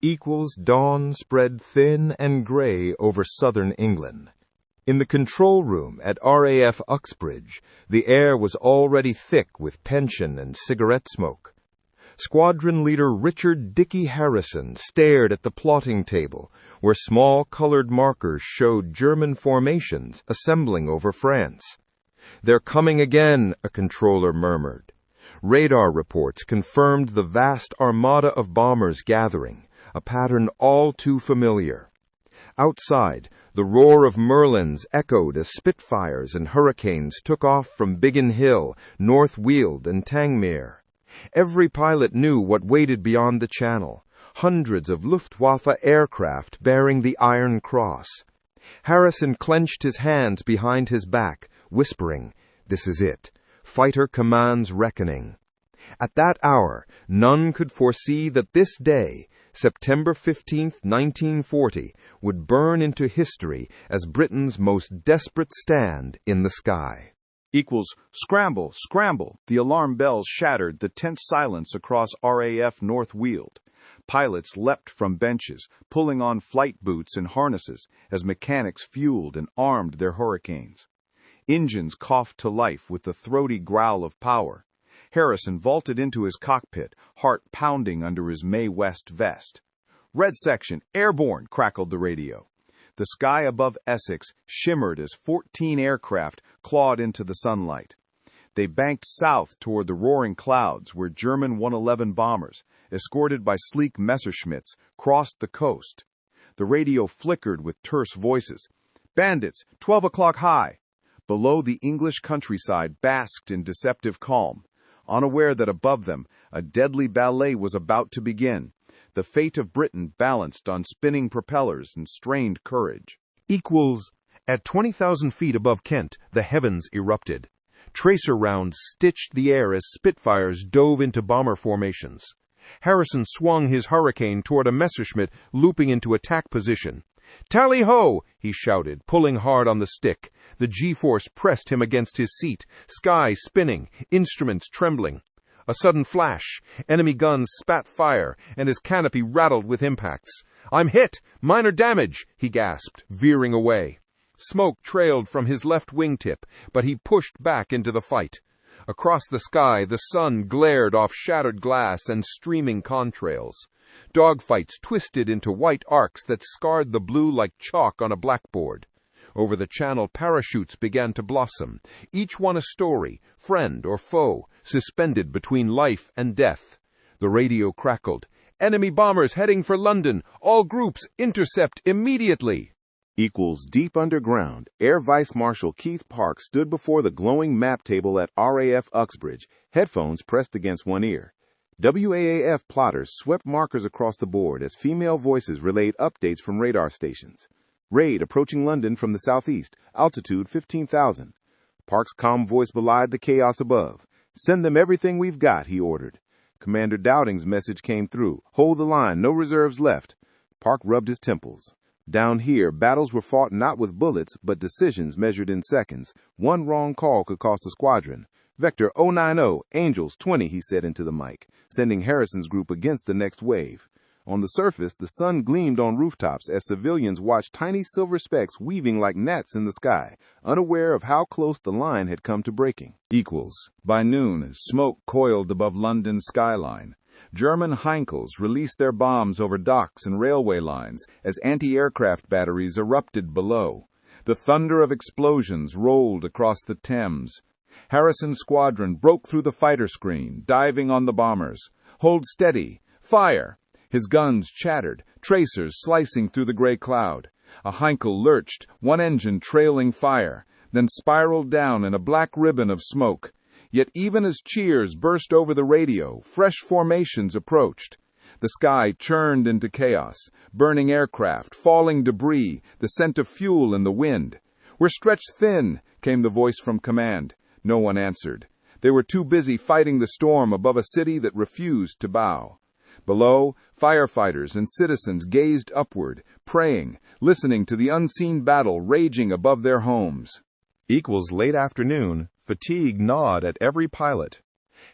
Equals dawn spread thin and gray over southern England. In the control room at RAF Uxbridge, the air was already thick with pension and cigarette smoke. Squadron leader Richard "Dickie" Harrison stared at the plotting table, where small colored markers showed German formations assembling over France. "They're coming again," a controller murmured. Radar reports confirmed the vast armada of bombers gathering, a pattern all too familiar. Outside, the roar of Merlins echoed as Spitfires and Hurricanes took off from Biggin Hill, North Weald, and Tangmere. Every pilot knew what waited beyond the channel, hundreds of Luftwaffe aircraft bearing the Iron Cross. Harrison clenched his hands behind his back, whispering, "This is it. Fighter Command's reckoning." At that hour, none could foresee that this day, September 15th, 1940, would burn into history as Britain's most desperate stand in the sky. Scramble, scramble. The alarm bells shattered the tense silence across RAF North Weald. Pilots leapt from benches, pulling on flight boots and harnesses as mechanics fueled and armed their Hurricanes. Engines coughed to life with the throaty growl of power. Harrison vaulted into his cockpit, heart pounding under his Mae West vest. "Red section, airborne," crackled the radio. The sky above Essex shimmered as 14 aircraft clawed into the sunlight. They banked south toward the roaring clouds where German 111 bombers, escorted by sleek Messerschmitts, crossed the coast. The radio flickered with terse voices. "Bandits, 12 o'clock high." Below, the English countryside basked in deceptive calm, unaware that above them a deadly ballet was about to begin. The fate of Britain balanced on spinning propellers and strained courage. At 20,000 feet above Kent, the heavens erupted. Tracer rounds stitched the air as Spitfires dove into bomber formations. Harrison swung his Hurricane toward a Messerschmitt looping into attack position. "Tally-ho!" he shouted, pulling hard on the stick. The G-force pressed him against his seat, sky spinning, instruments trembling. A sudden flash, enemy guns spat fire, and his canopy rattled with impacts. "I'm hit! Minor damage!" he gasped, veering away. Smoke trailed from his left wingtip, but he pushed back into the fight. Across the sky, the sun glared off shattered glass and streaming contrails. Dogfights twisted into white arcs that scarred the blue like chalk on a blackboard. Over the channel, parachutes began to blossom, each one a story, friend or foe, suspended between life and death. The radio crackled. "Enemy bombers heading for London. All groups intercept immediately." Deep underground, Air Vice Marshal Keith Park stood before the glowing map table at RAF Uxbridge, headphones pressed against one ear. WAAF plotters swept markers across the board as female voices relayed updates from radar stations. "Raid approaching London from the southeast, altitude 15,000. Park's calm voice belied the chaos above. "Send them everything we've got," he ordered. Commander Dowding's message came through. "Hold the line, no reserves left." Park rubbed his temples. Down here, battles were fought not with bullets, but decisions measured in seconds. One wrong call could cost a squadron. "Vector 090, Angels 20, he said into the mic, sending Harrison's group against the next wave. On the surface, the sun gleamed on rooftops as civilians watched tiny silver specks weaving like gnats in the sky, unaware of how close the line had come to breaking. By noon, smoke coiled above London's skyline. German Heinkels released their bombs over docks and railway lines as anti-aircraft batteries erupted below. The thunder of explosions rolled across the Thames. Harrison's squadron broke through the fighter screen, diving on the bombers. "Hold steady! Fire!" His guns chattered, tracers slicing through the gray cloud. A Heinkel lurched, one engine trailing fire, then spiraled down in a black ribbon of smoke. Yet even as cheers burst over the radio, fresh formations approached. The sky churned into chaos, burning aircraft, falling debris, the scent of fuel in the wind. "We're stretched thin," came the voice from command. No one answered. They were too busy fighting the storm above a city that refused to bow. Below, firefighters and citizens gazed upward, praying, listening to the unseen battle raging above their homes. Late afternoon, fatigue gnawed at every pilot.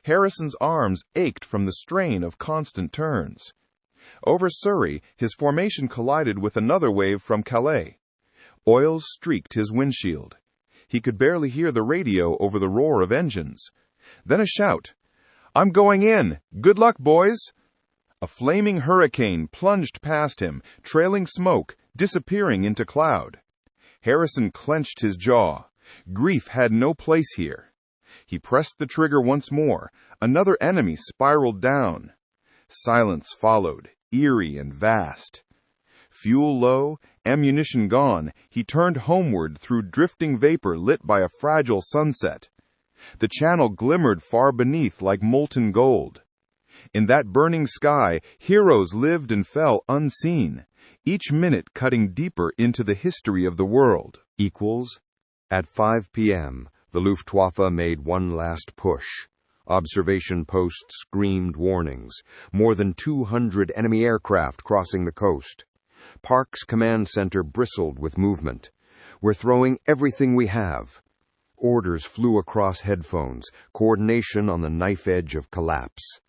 Harrison's arms ached from the strain of constant turns. Over Surrey, his formation collided with another wave from Calais. Oils streaked his windshield. He could barely hear the radio over the roar of engines. Then a shout. "I'm going in! Good luck, boys!" A flaming hurricane plunged past him, trailing smoke, disappearing into cloud. Harrison clenched his jaw. Grief had no place here. He pressed the trigger once more. Another enemy spiraled down. Silence followed, eerie and vast. Fuel low, ammunition gone, he turned homeward through drifting vapor lit by a fragile sunset. The channel glimmered far beneath like molten gold. In that burning sky, heroes lived and fell unseen, each minute cutting deeper into the history of the world. At 5 p.m., the Luftwaffe made one last push. Observation posts screamed warnings. More than 200 enemy aircraft crossing the coast. Park's command center bristled with movement. "We're throwing everything we have." Orders flew across headphones, coordination on the knife edge of collapse.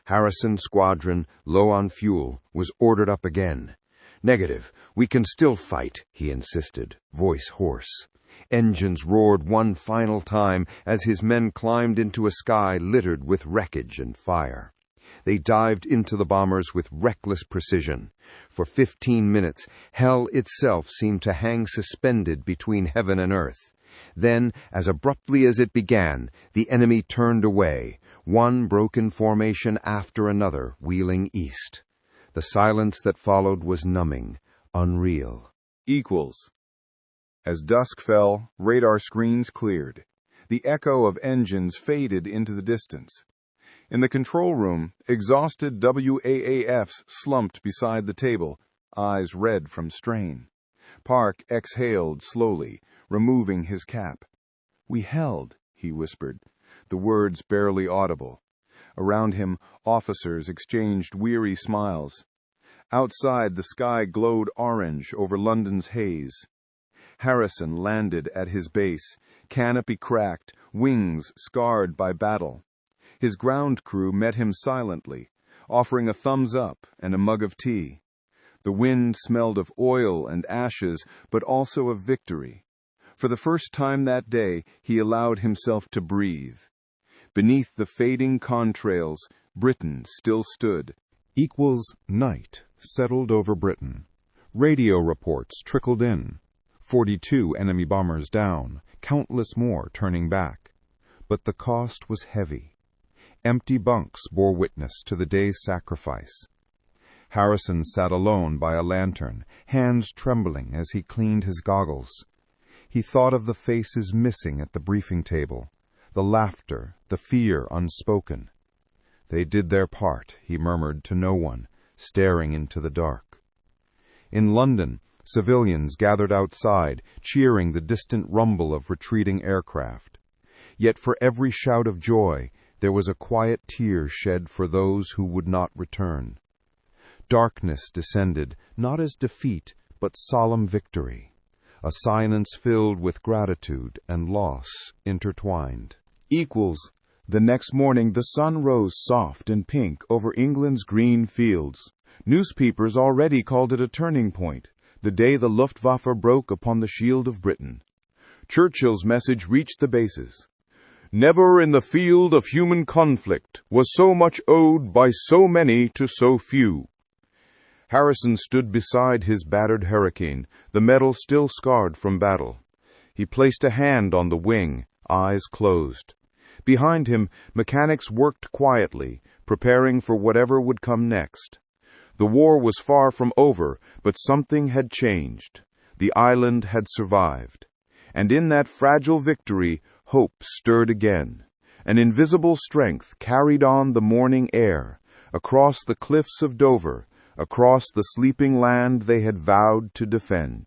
Harrison's squadron, low on fuel, was ordered up again. "Negative. We can still fight," he insisted, voice hoarse. Engines roared one final time as his men climbed into a sky littered with wreckage and fire. They dived into the bombers with reckless precision. For 15 minutes, hell itself seemed to hang suspended between heaven and earth. Then, as abruptly as it began, the enemy turned away, one broken formation after another wheeling east. The silence that followed was numbing, unreal. As dusk fell, radar screens cleared. The echo of engines faded into the distance. In the control room, exhausted WAAFs slumped beside the table, eyes red from strain. Park exhaled slowly, removing his cap. "We held," he whispered, the words barely audible. Around him, officers exchanged weary smiles. Outside, the sky glowed orange over London's haze. Harrison landed at his base, canopy cracked, wings scarred by battle. His ground crew met him silently, offering a thumbs up and a mug of tea. The wind smelled of oil and ashes, but also of victory. For the first time that day, he allowed himself to breathe. Beneath the fading contrails, Britain still stood. Night settled over Britain. Radio reports trickled in. 42 enemy bombers down, countless more turning back. But the cost was heavy. Empty bunks bore witness to the day's sacrifice. Harrison sat alone by a lantern, hands trembling as he cleaned his goggles. He thought of the faces missing at the briefing table, the laughter, the fear unspoken. "They did their part," he murmured to no one, staring into the dark. In London, civilians gathered outside, cheering the distant rumble of retreating aircraft. Yet for every shout of joy, there was a quiet tear shed for those who would not return. Darkness descended, not as defeat, but solemn victory. A silence filled with gratitude and loss intertwined. The next morning the sun rose soft and pink over England's green fields. Newspapers already called it a turning point, the day the Luftwaffe broke upon the shield of Britain. Churchill's message reached the bases. "Never in the field of human conflict was so much owed by so many to so few." Harrison stood beside his battered Hurricane, the metal still scarred from battle. He placed a hand on the wing, eyes closed. Behind him, mechanics worked quietly, preparing for whatever would come next. The war was far from over, but something had changed. The island had survived. And in that fragile victory, hope stirred again. An invisible strength carried on the morning air, across the cliffs of Dover, across the sleeping land they had vowed to defend.